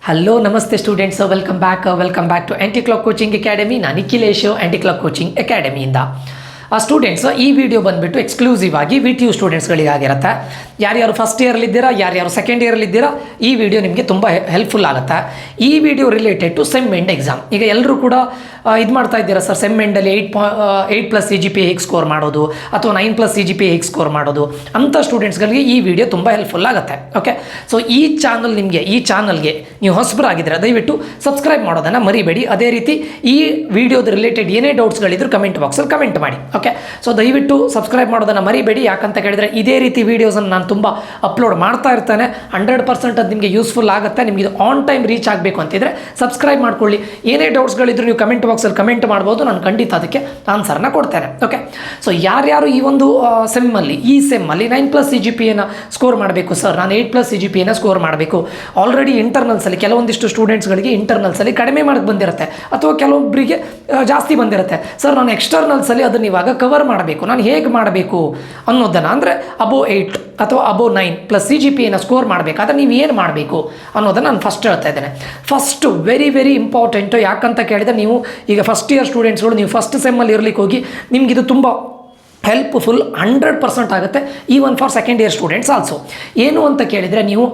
Hello ನಮಸ್ತೆ students, welcome back to anti clock coaching academy. ನಾನು Nikhilesh, anti clock coaching ಅಕಾಡೆಮಿಯಿಂದ. Students, ಈ video ಬಂದುಬಿಟ್ಟು ಎಕ್ಸ್ಕ್ಲೂಸಿವ್ ಆಗಿ VTU ಸ್ಟೂಡೆಂಟ್ಸ್ಗಳಿಗಾಗಿರುತ್ತೆ. ಯಾರ್ಯಾರು ಫಸ್ಟ್ ಇಯರಲ್ಲಿದ್ದೀರಾ, ಯಾರ್ಯಾರು ಸೆಕೆಂಡ್ ಇಯರಲ್ಲಿದ್ದೀರಾ, ಈ ವಿಡಿಯೋ ನಿಮಗೆ ತುಂಬ ಹೆಲ್ಪ್ಫುಲ್ ಆಗುತ್ತೆ. ಈ video related to sem end exam. ಈಗ ಎಲ್ಲರೂ ಕೂಡ ಇದು ಮಾಡ್ತಾ ಇದ್ದೀರಾ ಸರ್, ಸೆಮ್ ಎಂಡಲ್ಲಿ 8+ CGPA ಹೇಗೆ ಸ್ಕೋರ್ ಮಾಡೋದು, ಅಥವಾ 9+ CGPA ಹೇಗೆ ಸ್ಕೋರ್ ಮಾಡೋದು ಅಂಥ ಸ್ಟೂಡೆಂಟ್ಸ್ಗಳಿಗೆ ಈ ವಿಡಿಯೋ ತುಂಬ ಹೆಲ್ಪ್ಫುಲ್ ಆಗುತ್ತೆ. ಓಕೆ, ಸೊ ಈ ಚಾನಲ್ಗೆ ನೀವು ಹೊಸಬರಾಗಿದ್ದೀರಾ, ದಯವಿಟ್ಟು ಸಬ್ಸ್ಕ್ರೈಬ್ ಮಾಡೋದನ್ನು ಮರಿಬೇಡಿ. ಅದೇ ರೀತಿ ಈ ವಿಡಿಯೋದ ರಿಲೇಟೆಡ್ ಏನೇ ಡೌಟ್ಸ್ಗಳಿದ್ರು ಕಮೆಂಟ್ ಬಾಕ್ಸಲ್ಲಿ ಕಮೆಂಟ್ ಮಾಡಿ. ಓಕೆ, ಸೊ ದಯವಿಟ್ಟು ಸಬ್ಸ್ಕ್ರೈಬ್ ಮಾಡೋದನ್ನು ಮರಿಬೇಡಿ. ಯಾಕಂತ ಕೇಳಿದರೆ ಇದೇ ರೀತಿ ವೀಡಿಯೋಸನ್ನು ನಾನು ತುಂಬ ಅಪ್ಲೋಡ್ ಮಾಡ್ತಾ ಇರ್ತೇನೆ. 100% ಅದು ನಿಮಗೆ ಯೂಸ್ಫುಲ್ ಆಗುತ್ತೆ. ನಿಮಗೆ ಇದು ಆನ್ ಟೈಮ್ ರೀಚ್ ಆಗಬೇಕು ಅಂತಿದ್ರೆ ಸಬ್ಸ್ಕ್ರೈಬ್ ಮಾಡ್ಕೊಳ್ಳಿ. ಏನೇ ಡೌಟ್ಸ್ಗಳಿದ್ರು ನೀವು ಕಮೆಂಟ್ ಬಾಕ್ಸಲ್ಲಿ ಕಮೆಂಟ್ ಮಾಡ್ಬೋದು, ನಾನು ಖಂಡಿತ ಅದಕ್ಕೆ ಆನ್ಸರ್ನ ಕೊಡ್ತೇನೆ. ಓಕೆ, ಸೊ ಯಾರ್ಯಾರು ಈ ಒಂದು ಸೆಮ್ಮಲ್ಲಿ 9+ CGPAನ ಸ್ಕೋರ್ ಮಾಡಬೇಕು ಸರ್, ನಾನು 8+ CGPAನ ಸ್ಕೋರ್ ಮಾಡಬೇಕು. ಆಲ್ರೆಡಿ ಇಂಟರ್ನಲ್ಸಲ್ಲಿ ಕೆಲವೊಂದಿಷ್ಟು ಸ್ಟೂಡೆಂಟ್ಸ್ಗಳಿಗೆ ಇಂಟರ್ನಲ್ಸಲ್ಲಿ ಕಡಿಮೆ ಮಾರ್ಕ್ ಬಂದಿರುತ್ತೆ, ಅಥವಾ ಕೆಲವೊಬ್ಬರಿಗೆ ಜಾಸ್ತಿ ಬಂದಿರುತ್ತೆ. ಸರ್, ನಾನು ಎಕ್ಸ್ಟರ್ನಲ್ಸಲ್ಲಿ ಅದನ್ನು ಇವಾಗ ಕವರ್ ಮಾಡಬೇಕು, ನಾನು ಹೇಗೆ ಮಾಡಬೇಕು ಅನ್ನೋದನ್ನು, ಅಂದರೆ ಅಬೋ 8 ಅಥವಾ ಅಬೋ 9+ CGPAನ ಸ್ಕೋರ್ ಮಾಡಬೇಕಾದ್ರೆ ನೀವು ಏನು ಮಾಡಬೇಕು ಅನ್ನೋದನ್ನು ನಾನು ಫಸ್ಟ್ ಹೇಳ್ತಾ ಇದ್ದೇನೆ. First very important. ಯಾಕಂತ ಕೇಳಿದರೆ ನೀವು ಈಗ ಫಸ್ಟ್ ಇಯರ್ ಸ್ಟೂಡೆಂಟ್ಸ್ಗಳು, ನೀವು ಫಸ್ಟ್ ಸೆಮ್ಮಲ್ಲಿ ಇರಲಿಕ್ಕೆ ಹೋಗಿ ನಿಮಗಿದು ತುಂಬ ಹೆಲ್ಪ್ಫುಲ್ 100% ಆಗುತ್ತೆ. Even for second year students also. ಏನು ಅಂತ ಕೇಳಿದರೆ, ನೀವು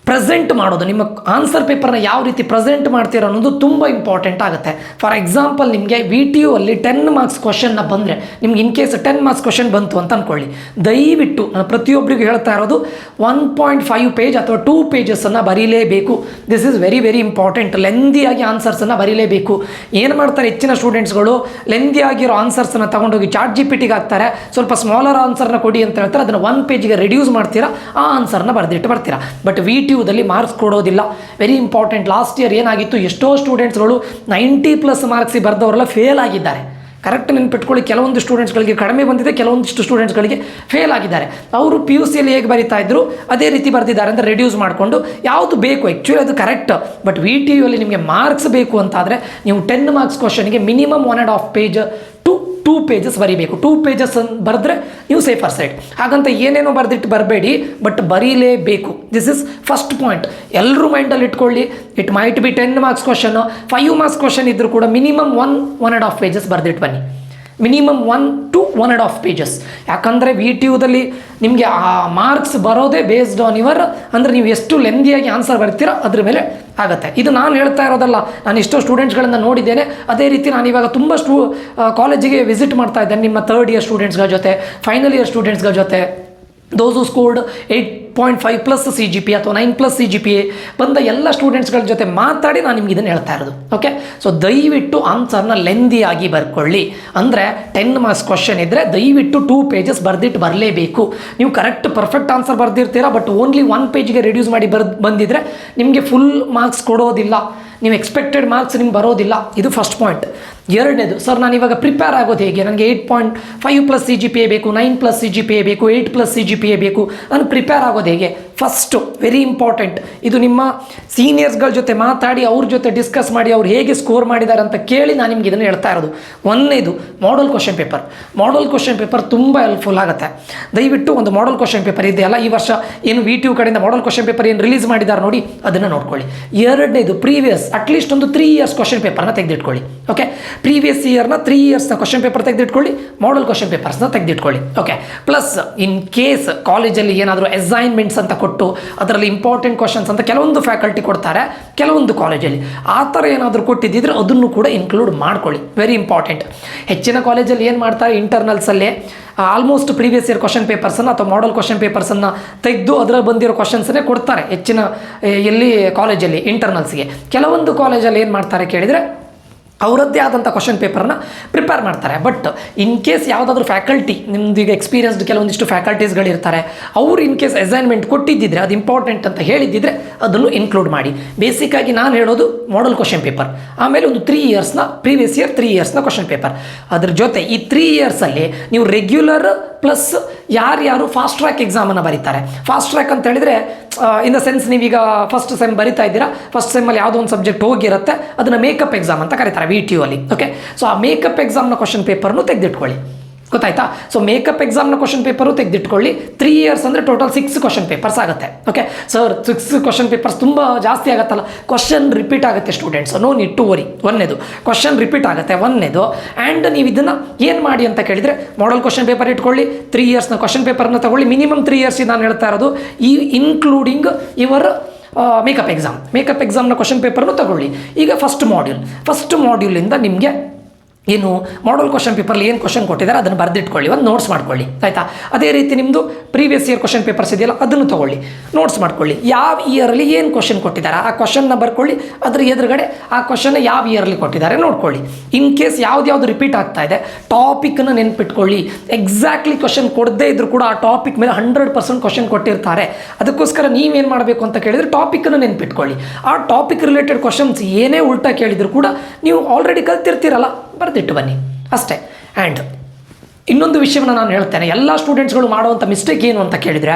ಪ್ರೆಸೆಂಟ್ ಮಾಡೋದು, ನಿಮ್ಮ ಆನ್ಸರ್ ಪೇಪರ್ನ ಯಾವ ರೀತಿ ಪ್ರೆಸೆಂಟ್ ಮಾಡ್ತೀರೋ ಅನ್ನೋದು ತುಂಬ ಇಂಪಾರ್ಟೆಂಟ್ ಆಗುತ್ತೆ. ಫಾರ್ ಎಕ್ಸಾಂಪಲ್, ನಿಮಗೆ VTU ಅಲ್ಲಿ 10 ಮಾರ್ಕ್ಸ್ ಕ್ವಶನ್ನ ಬಂದರೆ, ನಿಮ್ಗೆ ಇನ್ ಕೇಸ್ 10 ಮಾರ್ಕ್ಸ್ ಕ್ವಶನ್ ಬಂತು ಅಂತ ಅಂದ್ಕೊಳ್ಳಿ, ದಯವಿಟ್ಟು ನಾನು ಪ್ರತಿಯೊಬ್ಬರಿಗೂ ಹೇಳ್ತಾ ಇರೋದು 1.5 ಪೇಜ್ ಅಥವಾ 2 ಪೇಜಸ್ಸನ್ನು ಬರೀಲೇಬೇಕು. This is very important. ಲೆಂದಿಯಾಗಿ ಆನ್ಸರ್ಸನ್ನು ಬರೀಲೇಬೇಕು. ಏನು ಮಾಡ್ತಾರೆ ಹೆಚ್ಚಿನ ಸ್ಟೂಡೆಂಟ್ಸ್ಗಳು, ಲೆಂದಿಯಾಗಿರೋ ಆನ್ಸರ್ಸನ್ನು ತೊಗೊಂಡೋಗಿ ChatGPTಗೆ ಹಾಕ್ತಾರೆ. ಸ್ವಲ್ಪ ಸ್ಮಾಲರ್ ಆನ್ಸರ್ನ ಕೊಡಿ ಅಂತ ಹೇಳ್ತಾರೆ, ಅದನ್ನು 1 ಪೇಜ್ಗೆ ರೆಡ್ಯೂಸ್ ಮಾಡ್ತೀರಾ, ಆ ಆನ್ಸರ್ನ ಬರೆದಿಟ್ಟು ಬರ್ತೀರಾ. ಬಟ್ VTU ದಲ್ಲಿ ಮಾರ್ಕ್ಸ್ ಕೊಡೋದಿಲ್ಲ. Very important. ಲಾಸ್ಟ್ ಇಯರ್ ಏನಾಗಿತ್ತು, ಎಷ್ಟೋ ಸ್ಟೂಡೆಂಟ್ಸ್ಗಳು 90+ ಮಾರ್ಕ್ಸಿಗೆ ಬರೆದವರೆಲ್ಲ ಫೇಲ್ ಆಗಿದ್ದಾರೆ. ಕರೆಕ್ಟ್ ನೆನ್ಪಿಟ್ಕೊಳ್ಳಿ. ಕೆಲವೊಂದು ಸ್ಟೂಡೆಂಟ್ಸ್ಗಳಿಗೆ ಕಡಿಮೆ ಬಂದಿದೆ, ಕೆಲವೊಂದಿಷ್ಟು ಸ್ಟೂಡೆಂಟ್ಸ್ಗಳಿಗೆ ಫೇಲ್ ಆಗಿದ್ದಾರೆ. ಅವರು PUCಯಲ್ಲಿ ಹೇಗೆ ಬರೀತಾ ಇದ್ರು ಅದೇ ರೀತಿ ಬರೆದಿದ್ದಾರೆ ಅಂತ ರೆಡ್ಯೂಸ್ ಮಾಡಿಕೊಂಡು ಯಾವುದು ಬೇಕು, ಆ್ಯಕ್ಚುಲಿ ಅದು ಕರೆಕ್ಟ್. ಬಟ್ VTU ಅಲ್ಲಿ ನಿಮಗೆ ಮಾರ್ಕ್ಸ್ ಬೇಕು ಅಂತಾದರೆ ನೀವು 10 ಮಾರ್ಕ್ಸ್ ಕ್ವಶನ್ಗೆ ಮಿನಿಮಮ್ 1.5 ಪೇಜ್ ಟು 2 ಪೇಜಸ್ ಬರೀಬೇಕು. 2 ಪೇಜಸ್ ಬರೆದ್ರೆ ನೀವು ಸೇಫರ್ ಸೈಡ್. ಹಾಗಂತ ಏನೇನೋ ಬರೆದಿಟ್ಟು ಬರಬೇಡಿ, ಬಟ್ ಬರೀಲೇಬೇಕು. This is first point. ಎಲ್ಲರೂ ಮೈಂಡಲ್ಲಿ ಇಟ್ಕೊಳ್ಳಿ. It might be 10 marks question, 5 marks question ಇದ್ದರೂ ಕೂಡ ಮಿನಿಮಮ್ 1.5 ಪೇಜಸ್ ಬರೆದಿಟ್ಟು ಬನ್ನಿ. Minimum 1 to 1.5 pages. ಯಾಕಂದರೆ VTUದಲ್ಲಿ ನಿಮಗೆ ಆ ಮಾರ್ಕ್ಸ್ ಬರೋದೇ ಬೇಸ್ಡ್ ಆನ್ ಯುವರ್, ಅಂದರೆ ನೀವು ಎಷ್ಟು ಲೆಂದಿಯಾಗಿ ಆನ್ಸರ್ ಬರ್ತೀರೋ ಅದ್ರ ಮೇಲೆ ಆಗುತ್ತೆ. ಇದು ನಾನು ಹೇಳ್ತಾ ಇರೋದಲ್ಲ, ನಾನು ಎಷ್ಟೋ ಸ್ಟೂಡೆಂಟ್ಸ್ಗಳನ್ನು ನೋಡಿದ್ದೇನೆ. ಅದೇ ರೀತಿ ನಾನು ಇವಾಗ ತುಂಬ ಕಾಲೇಜಿಗೆ ವಿಸಿಟ್ ಮಾಡ್ತಾ ಇದ್ದೇನೆ, ನಿಮ್ಮ 3rd ಇಯರ್ ಸ್ಟೂಡೆಂಟ್ಸ್ಗಳ ಜೊತೆ, ಫೈನಲ್ ಇಯರ್ ಸ್ಟೂಡೆಂಟ್ಸ್ಗಳ ಜೊತೆ. ದೋಸ್ ಹೂ ಸ್ಕೋರ್ಡ್ 8.5+ CGPA ಅಥವಾ 9+ CGPA ಬಂದ ಎಲ್ಲ ಸ್ಟೂಡೆಂಟ್ಸ್ಗಳ ಜೊತೆ ಮಾತಾಡಿ ನಾನು ನಿಮ್ಗೆ ಇದನ್ನು ಹೇಳ್ತಾ ಇರೋದು. ಓಕೆ, ಸೊ ದಯವಿಟ್ಟು ಆನ್ಸರ್ನ ಲೆಂದಿಯಾಗಿ ಬರ್ಕೊಳ್ಳಿ. ಅಂದರೆ 10 ಮಾರ್ಕ್ಸ್ ಕ್ವಶನ್ ಇದ್ದರೆ ದಯವಿಟ್ಟು 2 ಪೇಜಸ್ ಬರೆದಿಟ್ಟು ಬರಲೇಬೇಕು. ನೀವು ಕರೆಕ್ಟ್ ಪರ್ಫೆಕ್ಟ್ ಆನ್ಸರ್ ಬರೆದಿರ್ತೀರಾ, ಬಟ್ ಓನ್ಲಿ 1 ಪೇಜ್ಗೆ ರೆಡ್ಯೂಸ್ ಮಾಡಿ ಬಂದಿದ್ರೆ ನಿಮಗೆ ಫುಲ್ ಮಾರ್ಕ್ಸ್ ಕೊಡೋದಿಲ್ಲ. ನೀವು ಎಕ್ಸ್ಪೆಕ್ಟೆಡ್ ಮಾರ್ಕ್ಸ್ ನಿಮ್ಗೆ ಬರೋದಿಲ್ಲ. ಇದು ಫಸ್ಟ್ ಪಾಯಿಂಟ್. ಎರಡನೇದು, ಸರ್ ನಾನು ಇವಾಗ ಪ್ರಿಪೇರ್ ಆಗೋದು ಹೇಗೆ, ನನಗೆ 8.5+ CGPA ಬೇಕು, 9+ CGPA ಬೇಕು, 8+ CGPA ಬೇಕು, ನಾನು ಪ್ರಿಪೇರ್ ಆಗೋದು ಹೇಗೆ? First very important. ಇದು ನಿಮ್ಮ ಸೀನಿಯರ್ಸ್ಗಳ ಜೊತೆ ಮಾತಾಡಿ, ಅವ್ರ ಜೊತೆ ಡಿಸ್ಕಸ್ ಮಾಡಿ, ಅವ್ರು ಹೇಗೆ ಸ್ಕೋರ್ ಮಾಡಿದ್ದಾರೆ ಅಂತ ಕೇಳಿ ನಾನು ನಿಮ್ಗೆ ಇದನ್ನು ಹೇಳ್ತಾ ಇರೋದು. ಒಂದನೇದು model question paper. Model question paper ತುಂಬ ಹೆಲ್ಪ್ಫುಲ್ ಆಗುತ್ತೆ. ದಯವಿಟ್ಟು ಒಂದು ಮಾಡಲ್ ಕ್ವಶನ್ ಪೇಪರ್ ಇದೆಯಲ್ಲ, ಈ ವರ್ಷ ಏನು VTU ಕಡೆಯಿಂದ ಮಾಡಲ್ ಕ್ವಶನ್ ಪೇಪರ್ ಏನು ರಿಲೀಸ್ ಮಾಡಿದ್ದಾರೆ ನೋಡಿ, ಅದನ್ನು ನೋಡ್ಕೊಳ್ಳಿ. ಎರಡನೇದು, ಪ್ರೀವಿಯಸ್ ಅಟ್ಲೀಸ್ಟ್ ಒಂದು 3 ಇಯರ್ಸ್ ಕ್ವಶನ್ ಪೇಪರ್ನ ತೆಗೆದಿಟ್ಕೊಳ್ಳಿ. ಓಕೆ, ಪ್ರೀವಿಯಸ್ ಇಯರ್ನ 3 ಇಯರ್ಸ್ನ ಕ್ವಶನ್ ಪೇಪರ್ ತೆಗೆದಿಟ್ಕೊಳ್ಳಿ, ಮಾಡಲ್ ಕ್ವಶನ್ ಪೇಪರ್ಸ್ನ ತೆಗೆದಿಟ್ಕೊಳ್ಳಿ. ಓಕೆ, ಪ್ಲಸ್ ಇನ್ ಕೇಸ್ ಕಾಲೇಜಲ್ಲಿ ಏನಾದರೂ ಅಸೈನ್ಮೆಂಟ್ಸ್ ಅಂತ ಕೊಟ್ಟು ಅದರಲ್ಲಿ ಇಂಪಾರ್ಟೆಂಟ್ ಕ್ವಶನ್ಸ್ ಅಂತ ಕೆಲವೊಂದು ಫ್ಯಾಕಲ್ಟಿ ಕೊಡ್ತಾರೆ, ಕೆಲವೊಂದು ಕಾಲೇಜಲ್ಲಿ ಆ ಥರ ಏನಾದರೂ ಕೊಟ್ಟಿದ್ದಿದ್ರೆ ಅದನ್ನು ಕೂಡ ಇನ್ಕ್ಲೂಡ್ ಮಾಡ್ಕೊಳ್ಳಿ. Very important. ಹೆಚ್ಚಿನ ಕಾಲೇಜಲ್ಲಿ ಏನು ಮಾಡ್ತಾರೆ, ಇಂಟರ್ನಲ್ಸಲ್ಲೇ ಆಲ್ಮೋಸ್ಟ್ ಪ್ರೀವಿಯಸ್ ಇಯರ್ ಕ್ವಶನ್ ಪೇಪರ್ಸನ್ನು ಅಥವಾ ಮಾಡಲ್ ಕ್ವಶನ್ ಪೇಪರ್ಸನ್ನು ತೆಗೆದು ಅದರಲ್ಲಿ ಬಂದಿರೋ ಕ್ವಶನ್ಸನ್ನೇ ಕೊಡ್ತಾರೆ ಹೆಚ್ಚಿನ ಎಲ್ಲಿ ಕಾಲೇಜಲ್ಲಿ ಇಂಟರ್ನಲ್ಸ್ಗೆ. ಕೆಲವೊಂದು ಕಾಲೇಜಲ್ಲಿ ಏನು ಮಾಡ್ತಾರೆ ಕೇಳಿದರೆ ಅವರದ್ದೇ ಆದಂಥ ಕ್ವಶನ್ ಪೇಪರ್ನ ಪ್ರಿಪೇರ್ ಮಾಡ್ತಾರೆ. ಬಟ್ ಇನ್ ಕೇಸ್ ಯಾವುದಾದ್ರೂ ಫ್ಯಾಕಲ್ಟಿ, ನಿಮ್ದು ಈಗ ಎಕ್ಸ್ಪೀರಿಯನ್ಸ್ಡ್ ಕೆಲವೊಂದಿಷ್ಟು ಫ್ಯಾಕಲ್ಟೀಸ್ಗಳಿರ್ತಾರೆ, ಅವರು ಇನ್ ಕೇಸ್ ಅಸೈನ್ಮೆಂಟ್ ಕೊಟ್ಟಿದ್ದಿದ್ರೆ, ಅದು ಇಂಪಾರ್ಟೆಂಟ್ ಅಂತ ಹೇಳಿದ್ದಿದ್ರೆ ಅದನ್ನು ಇನ್ಕ್ಲೂಡ್ ಮಾಡಿ. ಬೇಸಿಕ್ಕಾಗಿ ನಾನು ಹೇಳೋದು ಮಾಡಲ್ ಕ್ವಶನ್ ಪೇಪರ್, ಆಮೇಲೆ ಒಂದು 3 ಇಯರ್ಸ್ನ ಪ್ರೀವಿಯಸ್ ಇಯರ್ 3 ಇಯರ್ಸ್ನ ಕ್ವಶನ್ ಪೇಪರ್. ಅದ್ರ ಜೊತೆ ಈ 3 ಇಯರ್ಸಲ್ಲಿ ನೀವು ರೆಗ್ಯುಲರ್ ಪ್ಲಸ್ ಯಾರ್ಯಾರು ಫಾಸ್ಟ್ ಟ್ರ್ಯಾಕ್ ಎಕ್ಸಾಮನ್ನು ಬರೀತಾರೆ. ಫಾಸ್ಟ್ ಟ್ರ್ಯಾಕ್ ಅಂತ ಹೇಳಿದರೆ ಇನ್ ದ ಸೆನ್ಸ್, ನೀವೀಗ ಫಸ್ಟ್ ಸೆಮ್ ಬರಿತಾ ಇದ್ದೀರಾ, ಫಸ್ಟ್ ಸೆಮ್ಮಲ್ಲಿ ಯಾವುದೋ ಒಂದು ಸಬ್ಜೆಕ್ಟ್ ಹೋಗಿರುತ್ತೆ, ಅದನ್ನು ಮೇಕಪ್ ಎಕ್ಸಾಮ್ ಅಂತ ಕರೀತಾರೆ VTU ಅಲ್ಲಿ. ಓಕೆ, ಸೊ ಆ ಮೇಕಪ್ ಎಕ್ಸಾಮ್ನ ಕ್ವಶನ್ ಪೇಪರ್ನು ತೆಗೆದಿಟ್ಕೊಳ್ಳಿ. ಗೊತ್ತಾಯ್ತಾ. ಸೊ ಮೇಕಪ್ ಎಕ್ಸಾಮ್ನ ಕ್ವಶನ್ ಪೇಪರು ತೆಗೆದಿಟ್ಕೊಳ್ಳಿ. 3 ಇಯರ್ಸ್ ಅಂದರೆ ಟೋಟಲ್ 6 ಕ್ವಶನ್ ಪೇಪರ್ಸ್ ಆಗುತ್ತೆ. ಓಕೆ ಸರ್ 6 ಕ್ವಶನ್ ಪೇಪರ್ಸ್ ತುಂಬ ಜಾಸ್ತಿ ಆಗುತ್ತಲ್ಲ, ಕ್ವಶನ್ ರಿಪೀಟ್ ಆಗುತ್ತೆ students, no need to worry. ಒಂದೇದು ಕ್ವಶನ್ ರಿಪೀಟ್ ಆಗುತ್ತೆ, ಒಂದೇದು. ಆ್ಯಂಡ್ ನೀವು ಇದನ್ನು ಏನು ಮಾಡಿ ಅಂತ ಕೇಳಿದರೆ ಮಾಡಲ್ ಕ್ವಶನ್ ಪೇಪರ್ ಇಟ್ಕೊಳ್ಳಿ, 3 ಇಯರ್ಸ್ನ ಕ್ವಶನ್ ಪೇಪರ್ನ ತಗೊಳ್ಳಿ. ಮಿನಿಮಮ್ 3 ಇಯರ್ಸ್ ನಾನು ಹೇಳ್ತಾ ಇರೋದು, ಈ ಇನ್ಕ್ಲೂಡಿಂಗ್ ಯುವರ್ ಮೇಕಪ್ ಎಕ್ಸಾಮ್ನ ಕ್ವಶನ್ ಪೇಪರ್ನು ತಗೊಳ್ಳಿ. ಈಗ ಫಸ್ಟ್ ಮಾಡ್ಯೂಲಿಂದ ನಿಮಗೆ ಏನು ಮಾಡಲ್ ಕ್ವಶನ್ ಪೇಪರ್ಲಿ ಏನು ಕ್ವಶನ್ ಕೊಟ್ಟಿದ್ದಾರೆ ಅದನ್ನು ಬರೆದಿಟ್ಕೊಳ್ಳಿ, ಒಂದು ನೋಟ್ಸ್ ಮಾಡ್ಕೊಳ್ಳಿ, ಆಯಿತಾ. ಅದೇ ರೀತಿ ನಿಮ್ಮದು ಪ್ರೀವಿಯಸ್ ಇಯರ್ ಕ್ವಶನ್ ಪೇಪರ್ಸ್ ಇದೆಯಲ್ಲ ಅದನ್ನು ತೊಗೊಳ್ಳಿ, ನೋಟ್ಸ್ ಮಾಡ್ಕೊಳ್ಳಿ. ಯಾವ ಇಯರಲ್ಲಿ ಏನು ಕ್ವಶನ್ ಕೊಟ್ಟಿದ್ದಾರೆ ಆ ಕ್ವಶನ್ನ ಬರ್ಕೊಳ್ಳಿ, ಅದ್ರ ಎದುರುಗಡೆ ಆ ಕ್ವಶನ್ ಯಾವ ಇಯರಲ್ಲಿ ಕೊಟ್ಟಿದ್ದಾರೆ ನೋಡ್ಕೊಳ್ಳಿ. ಇನ್ ಕೇಸ್ ಯಾವ್ದು ರಿಪೀಟ್ ಆಗ್ತಾ ಇದೆ ಟಾಪಿಕ್ನ ನೆನ್ಪಿಟ್ಕೊಳ್ಳಿ. ಎಕ್ಸಾಕ್ಟ್ಲಿ ಕ್ವಶನ್ ಕೊಡದೇ ಇದ್ರು ಕೂಡ ಆ ಟಾಪಿಕ್ ಮೇಲೆ 100% ಕ್ವಶನ್ ಕೊಟ್ಟಿರ್ತಾರೆ. ಅದಕ್ಕೋಸ್ಕರ ನೀವೇನು ಮಾಡಬೇಕು ಅಂತ ಕೇಳಿದರೆ ಟಾಪಿಕ್ನ ನೆನ್ಪಿಟ್ಕೊಳ್ಳಿ. ಆ ಟಾಪಿಕ್ ರಿಲೇಟೆಡ್ ಕ್ವಶನ್ಸ್ ಏನೇ ಉಲ್ಟಾ ಕೇಳಿದ್ರು ಕೂಡ ನೀವು ಆಲ್ರೆಡಿ ಕಲ್ತಿರ್ತೀರಲ್ಲ, ಬರೆದಿಟ್ಟು ಬನ್ನಿ ಅಷ್ಟೇ. ಆ್ಯಂಡ್ ಇನ್ನೊಂದು ವಿಷಯವನ್ನು ನಾನು ಹೇಳ್ತೇನೆ, ಎಲ್ಲ ಸ್ಟೂಡೆಂಟ್ಸ್ಗಳು ಮಾಡುವಂಥ ಮಿಸ್ಟೇಕ್ ಏನು ಅಂತ ಕೇಳಿದರೆ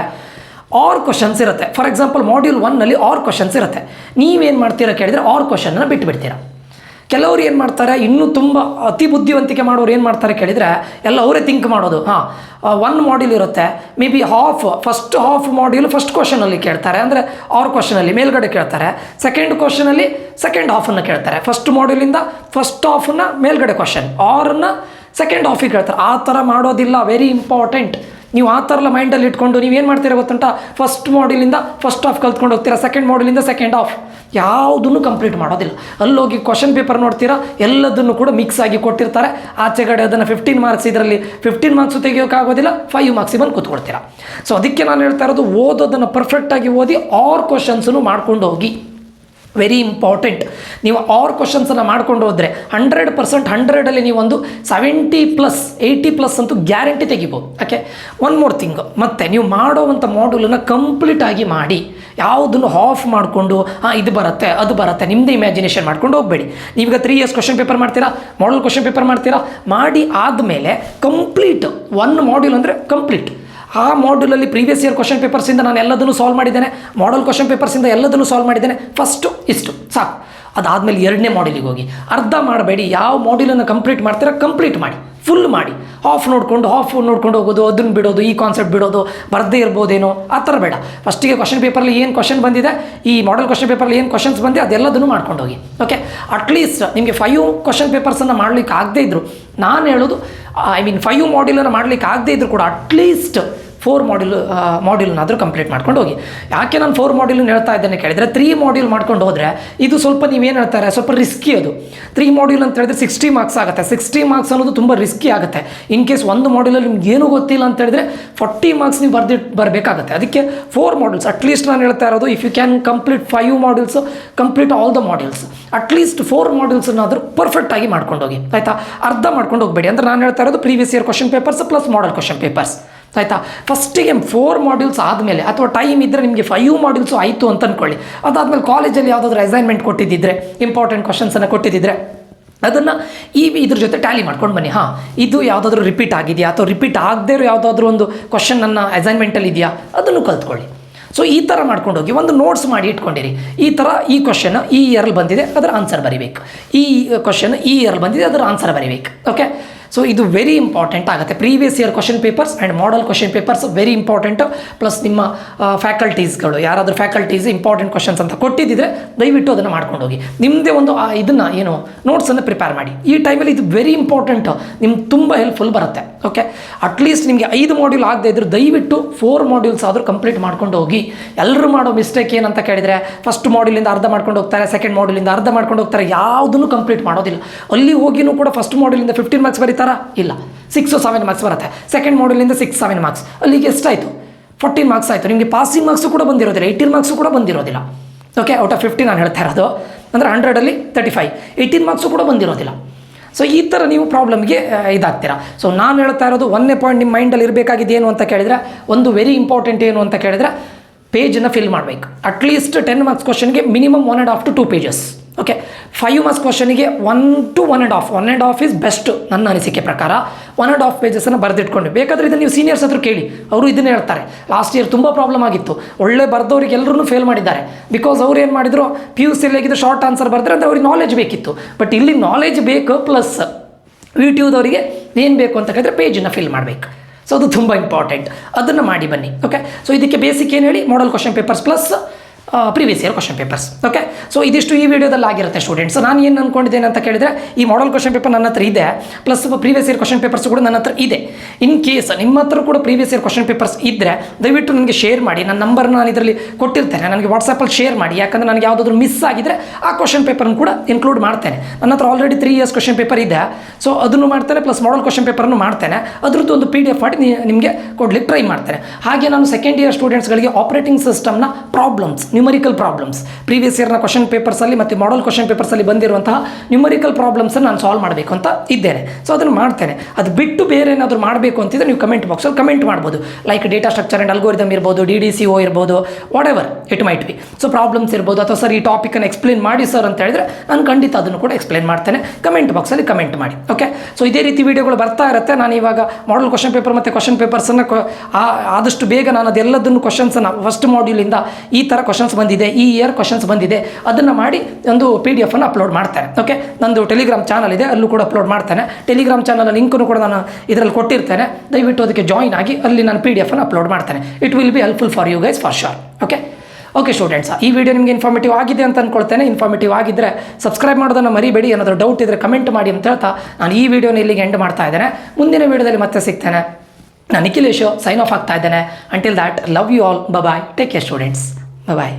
ಆರ್ ಕ್ವಶನ್ಸ್ ಇರುತ್ತೆ. ಫಾರ್ ಎಕ್ಸಾಂಪಲ್ ಮಾಡ್ಯೂಲ್ 1ನಲ್ಲಿ ಆರ್ ಕ್ವಶನ್ಸ್ ಇರುತ್ತೆ. ನೀವೇನು ಮಾಡ್ತೀರಾ ಕೇಳಿದರೆ ಆರ್ ಕ್ವಶನ್ನ ಬಿಟ್ಬಿಡ್ತೀರಾ. ಕೆಲವರು ಏನು ಮಾಡ್ತಾರೆ, ಇನ್ನೂ ತುಂಬ ಅತಿ ಬುದ್ಧಿವಂತಿಕೆ ಮಾಡೋರು ಏನು ಮಾಡ್ತಾರೆ ಕೇಳಿದರೆ ಎಲ್ಲ ಅವರೇ ಥಿಂಕ್ ಮಾಡೋದು. ಒಂದು ಮಾಡ್ಯೂಲ್ ಇರುತ್ತೆ, may be first half module first ಕ್ವಶನಲ್ಲಿ ಕೇಳ್ತಾರೆ, ಅಂದರೆ ಆರ್ ಕ್ವಶನಲ್ಲಿ ಮೇಲ್ಗಡೆ ಕೇಳ್ತಾರೆ. ಸೆಕೆಂಡ್ ಕ್ವಶನಲ್ಲಿ ಸೆಕೆಂಡ್ ಹಾಫನ್ನು ಕೇಳ್ತಾರೆ. ಫಸ್ಟ್ ಮಾಡ್ಯೂಲಿಂದ ಫಸ್ಟ್ ಹಾಫನ್ನ ಮೇಲ್ಗಡೆ ಕ್ವಶನ್, ಆರನ್ನು ಸೆಕೆಂಡ್ ಹಾಫಿಗೆ ಕೇಳ್ತಾರೆ. ಆ ಥರ ಮಾಡೋದಿಲ್ಲ, ವೆರಿ ಇಂಪಾರ್ಟೆಂಟ್. ನೀವು ಆ ಥರ ಎಲ್ಲ ಮೈಂಡಲ್ಲಿ ಇಟ್ಕೊಂಡು ನೀವೇನು ಮಾಡ್ತೀರಾ ಗೊತ್ತುಂಟ, ಫಸ್ಟ್ ಮಾಡ್ಯೂಲಿಂದ ಫಸ್ಟ್ ಹಾಫ್ ಕಲ್ತ್ಕೊಂಡು ಹೋಗ್ತೀರಾ, ಸೆಕೆಂಡ್ ಮಾಡ್ಯೂಲಿಂದ ಸೆಕೆಂಡ್ ಹಾಫ್, ಯಾವುದನ್ನು ಕಂಪ್ಲೀಟ್ ಮಾಡೋದಿಲ್ಲ. ಅಲ್ಲೋಗಿ ಕ್ವಶನ್ ಪೇಪರ್ ನೋಡ್ತೀರಾ, ಎಲ್ಲದನ್ನು ಕೂಡ ಮಿಕ್ಸ್ ಆಗಿ ಕೊಟ್ಟಿರ್ತಾರೆ. ಆಚೆಗಡೆ ಅದನ್ನು 15 ಮಾರ್ಕ್ಸ್, ಇದರಲ್ಲಿ 15 ಮಾರ್ಕ್ಸು ತೆಗಿಯೋಕ್ಕಾಗೋದಿಲ್ಲ, 5 ಮಾರ್ಕ್ಸಿಗೆ ಬಂದು ಕೂತ್ಕೊಡ್ತೀರಾ. ಸೊ ಅದಕ್ಕೆ ನಾನು ಹೇಳ್ತಾ ಇರೋದು, ಓದೋದನ್ನು ಪರ್ಫೆಕ್ಟಾಗಿ ಓದಿ ಆರ್ ಕ್ವಶನ್ಸನ್ನು ಮಾಡ್ಕೊಂಡು ಹೋಗಿ, ವೆರಿ ಇಂಪಾರ್ಟೆಂಟ್. ನೀವು ಆರ್ ಕ್ವಶನ್ಸನ್ನು ಮಾಡ್ಕೊಂಡು ಹೋದರೆ 100% 100ಅಲ್ಲಿ ನೀವು ಒಂದು 70+, 80+ ಅಂತೂ ಗ್ಯಾರಂಟಿ ತೆಗಿಬೋದು. ಓಕೆ, ಒನ್ ಮೋರ್ ಥಿಂಗ್, ಮತ್ತು ನೀವು ಮಾಡೋವಂಥ ಮಾಡ್ಯೂಲನ್ನು ಕಂಪ್ಲೀಟಾಗಿ ಮಾಡಿ, ಯಾವುದನ್ನು ಆಫ್ ಮಾಡಿಕೊಂಡು ಇದು ಬರುತ್ತೆ ಅದು ಬರುತ್ತೆ ನಿಮ್ಮದೇ ಇಮ್ಯಾಜಿನೇಷನ್ ಮಾಡ್ಕೊಂಡು ಹೋಗಬೇಡಿ. ನೀವೀಗ 3 ಇಯರ್ಸ್ ಕ್ವಶನ್ ಪೇಪರ್ ಮಾಡ್ತೀರಾ, ಮಾಡಲ್ ಕ್ವಶನ್ ಪೇಪರ್ ಮಾಡ್ತೀರಾ, ಮಾಡಿ ಆದಮೇಲೆ ಕಂಪ್ಲೀಟ್ ಒಂದು ಮಾಡ್ಯೂಲ್ ಅಂದರೆ ಕಂಪ್ಲೀಟ್ ಆ ಮಾಡ್ಯೂಲಲ್ಲಿ ಪ್ರೀವಿಯಸ್ ಇಯರ್ ಕ್ವಶನ್ ಪೇಪರ್ಸಿಂದ ನಾನು ಎಲ್ಲದನ್ನು ಸಾಲ್ವ್ ಮಾಡಿದ್ದೇನೆ, ಮಾಡಲ್ ಕ್ವಶನ್ ಪೇಪರ್ಸಿಂದ ಎಲ್ಲದನ್ನು ಸಾಲ್ವ್ ಮಾಡಿದ್ದೇನೆ. ಫಸ್ಟು ಇಷ್ಟು ಸಾಕು. ಅದಾದಮೇಲೆ 2ನೇ ಮಾಡ್ಯೂಲಿಗೆ ಹೋಗಿ. ಅರ್ಧ ಮಾಡಬೇಡಿ, ಯಾವ ಮಾಡ್ಯೂಲನ್ನು ಕಂಪ್ಲೀಟ್ ಮಾಡ್ತೀರಾ ಕಂಪ್ಲೀಟ್ ಮಾಡಿ, ಫುಲ್ ಮಾಡಿ. ಹಾಫ್ ನೋಡ್ಕೊಂಡು ಹೋಗೋದು, ಅದನ್ನು ಬಿಡೋದು, ಈ ಕಾನ್ಸೆಪ್ಟ್ ಬಿಡೋದು, ಬರದೇ ಇರ್ಬೋದೇನೋ ಆ ಥರ ಬೇಡ. ಫಸ್ಟಿಗೆ ಕ್ವಶನ್ ಪೇಪರಲ್ಲಿ ಏನು ಕ್ವಶನ್ ಬಂದಿದೆ, ಈ ಮಾಡಲ್ ಕ್ವಶನ್ ಪೇಪರಲ್ಲಿ ಏನು ಕ್ವಶನ್ಸ್ ಬಂದಿದೆ ಅದೆಲ್ಲದನ್ನು ಮಾಡ್ಕೊಂಡು ಹೋಗಿ. ಓಕೆ, ಅಟ್ಲೀಸ್ಟ್ ನಿಮಗೆ 5 ಕ್ವಶನ್ ಪೇಪರ್ಸನ್ನು ಮಾಡಲಿಕ್ಕೆ ಆಗದೇ ಇದ್ದರು, ನಾನು ಹೇಳೋದು 5 ಮಾಡ್ಯೂಲನ್ನು ಮಾಡಲಿಕ್ಕೆ ಆಗದೇ ಇದ್ದರೂ ಕೂಡ ಅಟ್ಲೀಸ್ಟ್ 4 ಮಾಡ್ಯೂಲ್ನಾದರೂ ಕಂಪ್ಲೀಟ್ ಮಾಡ್ಕೊಂಡು ಹೋಗಿ. ಯಾಕೆ ನಾನು 4 ಮಾಡ್ಯೂಲ್ನ ಹೇಳ್ತಾ ಇದ್ದೇನೆ ಕೇಳಿದರೆ, 3 ಮಾಡ್ಯೂಲ್ ಮಾಡ್ಕೊಂಡು ಹೋದರೆ ಇದು ಸ್ವಲ್ಪ ನೀವೇನು ಹೇಳ್ತಾರೆ ಸ್ವಲ್ಪ ರಿಸ್ಕಿ. ಅದು 3 ಮಾಡ್ಯೂಲ್ ಅಂತ ಹೇಳಿದ್ರೆ 60 ಮಾರ್ಕ್ಸ್ ಆಗುತ್ತೆ. 60 ಮಾರ್ಕ್ಸ್ ಅನ್ನೋದು ತುಂಬ ರಿಸ್ಕಿ ಆಗುತ್ತೆ. ಇನ್ ಕೇಸ್ ಒಂದು ಮಾಡ್ಯೂಲಲ್ಲಿ ನಿಮ್ಗೆ ಏನೂ ಗೊತ್ತಿಲ್ಲ ಅಂತ ಹೇಳಿದ್ರೆ 40 ಮಾರ್ಕ್ಸ್ ನೀವು ಬರಬೇಕಾಗುತ್ತೆ. ಅದಕ್ಕೆ 4 ಮಾಡ್ಯೂಲ್ಸ್ ಅಟ್ಲೀಸ್ಟ್ ನಾನು ಹೇಳ್ತಾ ಇರೋದು, if you can complete 5 modules, complete all the modules, at least 4 ಮಾಡ್ಯೂಲ್ಸನ್ನಾದರೂ ಪರ್ಫೆಕ್ಟಾಗಿ ಮಾಡ್ಕೊಂಡು ಹೋಗಿ, ಆಯಿತಾ. ಅರ್ಧ ಮಾಡ್ಕೊಂಡು ಹೋಗಬೇಡಿ. ಅಂದರೆ ನಾನು ಹೇಳ್ತಾ ಇರೋದು previous year question papers plus model question papers, ಆಯಿತಾ. ಫಸ್ಟಿಗೆ 4 ಮಾಡ್ಯೂಲ್ಸ್ ಆದಮೇಲೆ, ಅಥವಾ ಟೈಮ್ ಇದ್ದರೆ ನಿಮಗೆ 5 ಮಾಡ್ಯೂಲ್ಸು ಆಯಿತು ಅಂತ ಅಂದ್ಕೊಳ್ಳಿ. ಅದಾದಮೇಲೆ ಕಾಲೇಜಲ್ಲಿ ಯಾವುದಾದ್ರೂ ಅಸೈನ್ಮೆಂಟ್ ಕೊಟ್ಟಿದ್ದಿದ್ರೆ, ಇಂಪಾರ್ಟೆಂಟ್ ಕ್ವಶನ್ಸನ್ನು ಕೊಟ್ಟಿದ್ದಿದ್ರೆ ಅದನ್ನು ಇದ್ರ ಜೊತೆ ಟ್ಯಾಲಿ ಮಾಡ್ಕೊಂಡು ಬನ್ನಿ. ಇದು ಯಾವುದಾದ್ರೂ ರಿಪೀಟ್ ಆಗಿದೆಯಾ, ಅಥವಾ ರಿಪೀಟ್ ಆಗದೇ ಇರೋ ಯಾವುದಾದ್ರೂ ಒಂದು ಕ್ವಶನ್ ನನ್ನ ಅಸೈನ್ಮೆಂಟಲ್ಲಿ ಇದೆಯಾ ಅದನ್ನು ಕಲ್ತ್ಕೊಳ್ಳಿ. ಸೊ ಈ ಥರ ಮಾಡ್ಕೊಂಡು ಹೋಗಿ, ಒಂದು ನೋಟ್ಸ್ ಮಾಡಿ ಇಟ್ಕೊಂಡಿರಿ. ಈ ಥರ ಈ ಕ್ವಶನ್ ಈ ಇಯರಲ್ಲಿ ಬಂದಿದೆ, ಅದರ ಆನ್ಸರ್ ಬರೀಬೇಕು. ಈ ಕ್ವಶನ್ ಈ ಇಯರಲ್ಲಿ ಬಂದಿದೆ, ಅದರ ಆನ್ಸರ್ ಬರೀಬೇಕು. ಓಕೆ, ಸೊ ಇದು ವೆರಿ ಇಂಪಾರ್ಟೆಂಟ್ ಆಗುತ್ತೆ. Previous year question papers and model question papers very important. Plus ನಿಮ್ಮ ಫ್ಯಾಕಲ್ಟೀಸ್ಗಳು ಯಾರಾದರೂ ಫ್ಯಾಕಲ್ಟೀಸ್ ಇಂಪಾರ್ಟೆಂಟ್ ಕ್ವಶನ್ಸ್ ಅಂತ ಕೊಟ್ಟಿದ್ದಿದ್ರೆ ದಯವಿಟ್ಟು ಅದನ್ನು ಮಾಡ್ಕೊಂಡು ಹೋಗಿ. ನಿಮ್ಮದೇ ಒಂದು ಇದನ್ನು ಏನು ನೋಟ್ಸನ್ನು ಪ್ರಿಪೇರ್ ಮಾಡಿ. ಈ ಟೈಮಲ್ಲಿ ಇದು ವೆರಿ ಇಂಪಾರ್ಟೆಂಟು, ನಿಮ್ಗೆ ತುಂಬ ಹೆಲ್ಪ್ಫುಲ್ ಬರುತ್ತೆ. ಓಕೆ, ಅಟ್ಲೀಸ್ಟ್ ನಿಮಗೆ 5 ಮಾಡ್ಯೂಲ್ ಆಗದೆ ಇದ್ದರೂ ದಯವಿಟ್ಟು 4 ಮಾಡ್ಯೂಲ್ಸ್ ಆದರೂ ಕಂಪ್ಲೀಟ್ ಮಾಡ್ಕೊಂಡು ಹೋಗಿ. ಎಲ್ಲರೂ ಮಾಡೋ ಮಿಸ್ಟೇಕ್ ಏನಂತ ಕೇಳಿದರೆ, ಫಸ್ಟ್ ಮಾಡ್ಯೂಲಿಂದ ಅರ್ಧ ಮಾಡ್ಕೊಂಡು ಹೋಗ್ತಾರೆ, ಸೆಕೆಂಡ್ ಮಾಡ್ಯೂಲಿಂದ ಅರ್ಧ ಮಾಡ್ಕೊಂಡು ಹೋಗ್ತಾರೆ, ಯಾವುದನ್ನು ಕಂಪ್ಲೀಟ್ ಮಾಡೋದಿಲ್ಲ. ಅಲ್ಲಿ ಹೋಗಿನೂ ಕೂಡ ಫಸ್ಟ್ ಮಾಡ್ಯೂಲಿಂದ 15 ಮಾರ್ಕ್ಸ್ ಬರೀತಾರೆ ಇಲ್ಲ, 6 or 7 ಮಾರ್ಕ್ಸ್ ಬರುತ್ತೆ. ಸೆಕೆಂಡ್ ಮಾಡ್ಯೂಲಿಂದ 6-7 ಮಾರ್ಕ್ಸ್, ಅಲ್ಲಿಗೆ ಎಷ್ಟಾಯಿತು 14 ಮಾರ್ಕ್ಸ್ ಆಯಿತು. ನಿಮಗೆ ಪಾಸಿಂಗ್ ಮಾರ್ಕ್ಸು ಕೂಡ ಬಂದಿರೋದಿಲ್ಲ, 18 ಮಾರ್ಕ್ಸು ಕೂಡ ಬಂದಿರೋದಿಲ್ಲ. ಓಕೆ, ಔಟ್ ಆಫ್ 50 ನಾನು ಹೇಳ್ತಾ ಇರೋದು, ಅಂದರೆ 100ಅಲ್ಲಿ 35, 18 ಮಾರ್ಕ್ಸು ಕೂಡ ಬಂದಿರೋದಿಲ್ಲ. ಸೊ ಈ ಥರ ನೀವು ಪ್ರಾಬ್ಲಮ್ಗೆ ಇದಾಗ್ತೀರಾ. ಸೊ ನಾನು ಹೇಳ್ತಾ ಇರೋದು ಒಂದನೇ ಪಾಯಿಂಟ್ ನಿಮ್ಮ ಮೈಂಡಲ್ಲಿ ಇರಬೇಕಾಗಿದೆ ಏನು ಅಂತ ಕೇಳಿದರೆ, ಒಂದು ವೆರಿ ಇಂಪಾರ್ಟೆಂಟ್ ಏನು ಅಂತ ಕೇಳಿದರೆ, ಪೇಜನ್ನು ಫಿಲ್ ಮಾಡಬೇಕು. ಅಟ್ಲೀಸ್ಟ್ 10 ಮಾರ್ಕ್ಸ್ ಕ್ವಶನ್ಗೆ minimum 1.5 to 2 pages. Okay, 5 marks ಕ್ವಶನಿಗೆ 1 to 1.5 ಈಸ್ ಬೆಸ್ಟ್ ನನ್ನ ಅನಿಸಿಕೆ ಪ್ರಕಾರ. 1.5 ಪೇಜಸನ್ನು ಬರೆದಿಟ್ಕೊಂಡು, ಬೇಕಾದರೆ ಇದನ್ನು ನೀವು ಸೀನಿಯರ್ಸ್ ಹತ್ರ ಕೇಳಿ, ಅವರು ಇದನ್ನೇ ಹೇಳ್ತಾರೆ. ಲಾಸ್ಟ್ ಇಯರ್ ತುಂಬ ಪ್ರಾಬ್ಲಮ್ ಆಗಿತ್ತು, ಒಳ್ಳೆ ಬರೆದವ್ರಿಗೆ ಎಲ್ಲರೂ ಫೇಲ್ ಮಾಡಿದ್ದಾರೆ. ಬಿಕಾಸ್ ಅವ್ರು ಏನು ಮಾಡಿದ್ರು, PUC ಆಗಿದ್ದು ಶಾರ್ಟ್ ಆನ್ಸರ್ ಬರೆದ್ರೆ ಅಂದರೆ ಅವ್ರಿಗೆ ನಾಲೆಜ್ ಬೇಕಿತ್ತು. ಬಟ್ ಇಲ್ಲಿ ನಾಲೆಜ್ ಬೇಕು, ಪ್ಲಸ್ VTUದವರಿಗೆ ಏನು ಬೇಕು ಅಂತ ಕೇಳಿದ್ರೆ ಪೇಜನ್ನು ಫಿಲ್ ಮಾಡಬೇಕು. ಸೊ ಅದು ತುಂಬ ಇಂಪಾರ್ಟೆಂಟ್, ಅದನ್ನು ಮಾಡಿ ಬನ್ನಿ. ಓಕೆ, ಸೊ ಇದಕ್ಕೆ ಬೇಸಿಕ್ ಏನು ಹೇಳಿ, model question papers plus previous year question papers. Okay, so ಇದಿಷ್ಟು ಈ ವಿಡಿಯೋದಲ್ಲಿ ಆಗಿರುತ್ತೆ ಸ್ಟೂಡೆಂಟ್ಸ್. ನಾನು ಏನು ಅಂದ್ಕೊಂಡಿದ್ದೇನೆ ಅಂತ ಕೇಳಿದರೆ, ಈ ಮಾಡಲ್ ಕ್ವಶನ್ ಪೇಪರ್ ನನ್ನ ಹತ್ರ ಇದೆ, plus previous year question papers ಕೂಡ ನನ್ನ ಹತ್ರ ಇದೆ. ಇನ್ ಕೇಸ್ ನಿಮ್ಮ ಹತ್ರ ಕೂಡ ಪ್ರೀವಿಯಸ್ ಇಯರ್ ಕ್ವಶನ್ ಪೇಪರ್ಸ್ ಇದ್ದರೆ ದಯವಿಟ್ಟು ನನಗೆ ಶೇರ್ ಮಾಡಿ. ನನ್ನ ನಂಬರ್ನ ನಾನು ಇದರಲ್ಲಿ ಕೊಟ್ಟಿರ್ತೇನೆ, ನನಗೆ ವಾಟ್ಸಪ್ಪಲ್ಲಿ ಶೇರ್ ಮಾಡಿ. ಯಾಕಂದರೆ ನನಗೆ ಯಾವುದಾದ್ರೂ ಮಿಸ್ ಆಗಿದ್ದರೆ ಆ ಕ್ವಶನ್ ಪೇಪರ್ನ ಕೂಡ ಇನ್ಕ್ಲೂಡ್ ಮಾಡ್ತೇನೆ. ನನ್ನ ಹತ್ರ ಆಲ್ರೆಡಿ 3 ಇಯರ್ಸ್ ಕ್ವಶನ್ ಪೇಪರ್ ಇದೆ, ಸೊ ಅದನ್ನು ಮಾಡ್ತೇನೆ, ಪ್ಲಸ್ ಮಾಡಲ್ ಕ್ವಶನ್ ಪೇಪರನ್ನು ಮಾಡ್ತೇನೆ. ಅದ್ರದ್ದು ಒಂದು PDF ಮಾಡಿ ನಿಮಗೆ ಕೊಡ್ಲಿಕ್ಕೆ ಟ್ರೈ ಮಾಡ್ತೇನೆ. ಹಾಗೆ ನಾನು ಸೆಕೆಂಡ್ ಇಯರ್ ಸ್ಟೂಡೆಂಟ್ಸ್ಗಳಿಗೆ ಆಪರೇಟಿಂಗ್ ಸಿಸ್ಟಮ್ನ ಪ್ರಾಬ್ಲಮ್ಸ್, ನ್ಯೂಮರಿಕಲ್ ಪ್ರಾಬ್ಲಮ್ಸ್, ಪ್ರೀವಿಯಸ್ ಇಯರ್ನ ಕ್ವಶನ್ ಪೇಪರ್ಸಲ್ಲಿ ಮತ್ತು ಮಾಡಲ್ ಕ್ವಶನ್ ಪೇಪರ್ಸಲ್ಲಿ ಬಂದಿರುವಂತಹ ನ್ಯೂಮರಿಕಲ್ ಪ್ರಾಬ್ಲಮ್ಸನ್ನು ನಾನು ಸಾಲ್ವ್ ಮಾಡಬೇಕು ಅಂತ ಇದ್ದೇನೆ. ಸೊ ಅದನ್ನು ಮಾಡ್ತೇನೆ. ಅದು ಬಿಟ್ಟು ಬೇರೆ ಏನಾದರೂ ಮಾಡಬೇಕು ಅಂತಿದ್ರೆ ನೀವು ಕಮೆಂಟ್ ಬಾಕ್ಸಲ್ಲಿ ಕಮೆಂಟ್ ಮಾಡ್ಬೋದು. Like data structure and algorithm ಇರ್ಬೋದು, DDCO ಇರ್ಬೋದು, what ever it might B. So problems ಇರ್ಬೋದು, ಅಥವಾ ಸರ್ ಈ ಟಾಪಿಕನ್ನು ಎಕ್ಸ್ಪ್ಲೇನ್ ಮಾಡಿ ಸರ್ ಅಂತ ಹೇಳಿದ್ರೆ ನಾನು ಖಂಡಿತ ಅದನ್ನು ಕೂಡ ಎಕ್ಸ್ಪ್ಲೇನ್ ಮಾಡ್ತೇನೆ. ಕಮೆಂಟ್ ಬಾಕ್ಸಲ್ಲಿ ಕಮೆಂಟ್ ಮಾಡಿ. ಓಕೆ, ಸೊ ಇದೇ ರೀತಿ ವಿಡಿಯೋಗಳು ಬರ್ತಾ ಇರುತ್ತೆ. ನಾನು ಇವಾಗ ಮಾಡಲ್ ಕ್ವಶನ್ ಪೇಪರ್ ಮತ್ತು ಕ್ವಶನ್ ಪೇಪರ್ಸನ್ನು ಆದಷ್ಟು ಬೇಗ ನಾನು ಅದೆಲ್ಲದನ್ನು ಕ್ವಶನ್ಸನ್ನು ಫಸ್ಟ್ ಮಾಡ್ಯೂಲಿಂದ ಈ ಥರ ಕ್ವಶನ್ಸ್ ಬಂದಿದೆ, ಈ ಇಯರ್ ಕ್ವಶನ್ಸ್ ಬಂದಿದೆ, ಅದನ್ನು ಮಾಡಿ ಒಂದು PDF ಅನ್ನು ಅಪ್ಲೋಡ್ ಮಾಡ್ತೇನೆ. ಓಕೆ, ನಂದು ಟೆಲಿಗ್ರಾಮ್ ಚಾನಲ್ ಇದೆ, ಅಲ್ಲೂ ಕೂಡ ಅಪ್ಲೋಡ್ ಮಾಡ್ತೇನೆ. ಟೆಲಿಗ್ರಾಮ್ ಚಾನಲ್ ಲಿಂಕನ್ನು ಕೂಡ ನಾನು ಇದರಲ್ಲಿ ಕೊಟ್ಟಿರ್ತೇನೆ. ದಯವಿಟ್ಟು ಅದಕ್ಕೆ ಜಾಯಿನ್ ಆಗಿ ಅಲ್ಲಿ ನಾನು PDF ಅನ್ನು ಅಪ್ಲೋಡ್ ಮಾಡ್ತೇನೆ. It will be helpful for you guys for sure. Okay students, ಈ ವಿಡಿಯೋ ನಿಮಗೆ ಇನ್ಫಾರ್ಮೇಟಿವ್ ಆಗಿದೆ ಅಂತ ಅಂದ್ಕೊಳ್ತೇನೆ. ಇನ್ಫಾರ್ಮೇಟಿವ್ ಆಗಿದ್ದರೆ ಸಬ್ಸ್ಕ್ರೈಬ್ ಮಾಡೋದನ್ನು ಮರಿಬೇಡಿ. ಏನಾದರೂ ಡೌಟ್ ಇದ್ದರೆ ಕಮೆಂಟ್ ಮಾಡಿ ಅಂತ ಹೇಳ್ತಾ ನಾನು ಈ ವಿಡಿಯೋನ ಇಲ್ಲಿಗೆ ಎಂಡ್ ಮಾಡ್ತಾ ಇದ್ದೇನೆ. ಮುಂದಿನ ವಿಡಿಯೋದಲ್ಲಿ ಮತ್ತೆ ಸಿಗ್ತೇನೆ. ನಾನು ನಿಖಿಲೇಶ್ ಸೈನ್ ಆಫ್ ಆಗ್ತಾ ಇದ್ದೇನೆ. Until that, love you all, bye, take care students, bye.